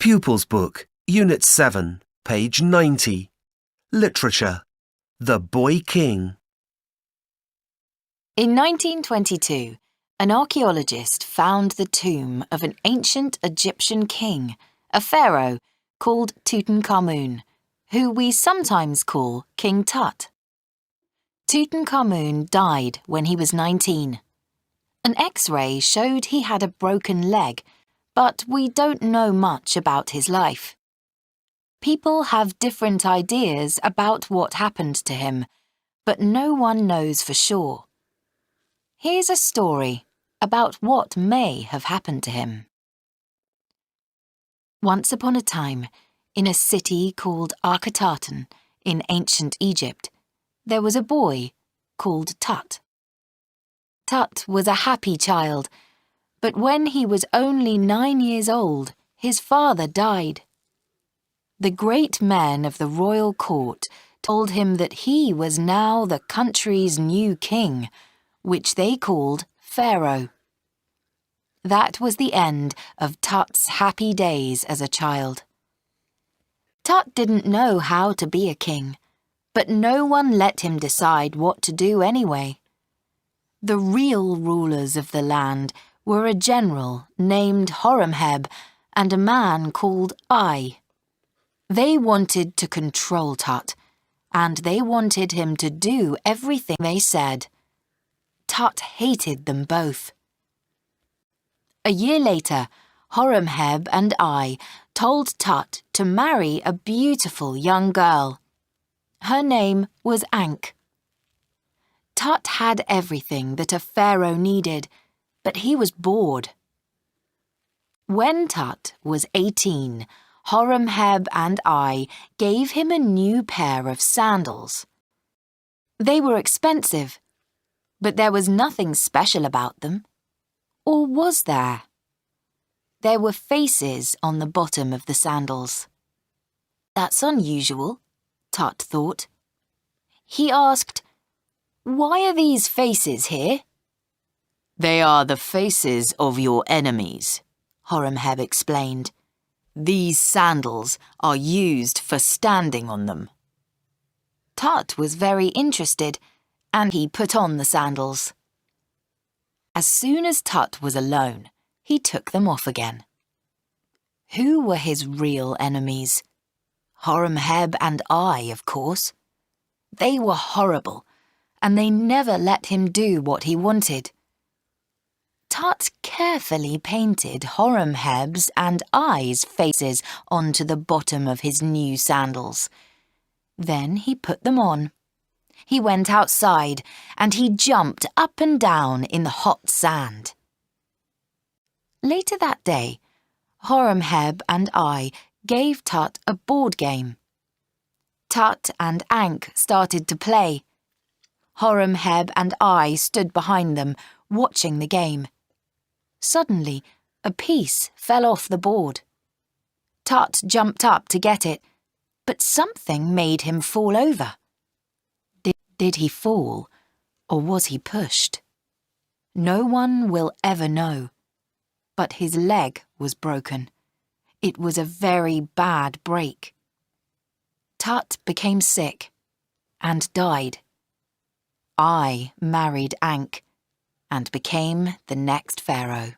Pupils Book, Unit 7, page 90. Literature. The Boy King. In 1922, an archaeologist found the tomb of an ancient Egyptian king, a pharaoh called Tutankhamun, who we sometimes call King Tut. Tutankhamun died when he was 19. An X-ray showed he had a broken leg, but we don't know much about his life. People have different ideas about what happened to him, but no one knows for sure. Here's a story about what may have happened to him. Once upon a time, in a city called Akhetaten in ancient Egypt, there was a boy called Tut. Tut was a happy child, but when he was only 9 years old, his father died. The great men of the royal court told him that he was now the country's new king, which they called Pharaoh. That was the end of Tut's happy days as a child. Tut didn't know how to be a king, but no one let him decide what to do anyway. The real rulers of the land were a general named Horemheb and a man called Ai. They wanted to control Tut, and they wanted him to do everything they said. Tut hated them both. A year later, Horemheb and Ai told Tut to marry a beautiful young girl. Her name was Ankh. Tut had everything that a pharaoh needed, but he was bored. When Tut was 18, Horemheb and Ai gave him a new pair of sandals. They were expensive, but there was nothing special about them. Or was there? There were faces on the bottom of the sandals. That's unusual, Tut thought. He asked, "Why are these faces here?" "They are the faces of your enemies," Horemheb explained. "These sandals are used for standing on them." Tut was very interested, and he put on the sandals. As soon as Tut was alone, he took them off again. Who were his real enemies? Horemheb and Ai, of course. They were horrible, and they never let him do what he wanted. Tut carefully painted Horemheb's and Ai's faces onto the bottom of his new sandals. Then he put them on. He went outside, and he jumped up and down in the hot sand. Later that day, Horemheb and Ai gave Tut a board game. Tut and Ankh started to play. Horemheb and Ai stood behind them, watching the game. Suddenly, a piece fell off the board. Tut jumped up to get it, but something made him fall over. Did he fall, or was he pushed? No one will ever know. But his leg was broken. It was a very bad break. Tut became sick and died. Ai married Ankh and became the next pharaoh.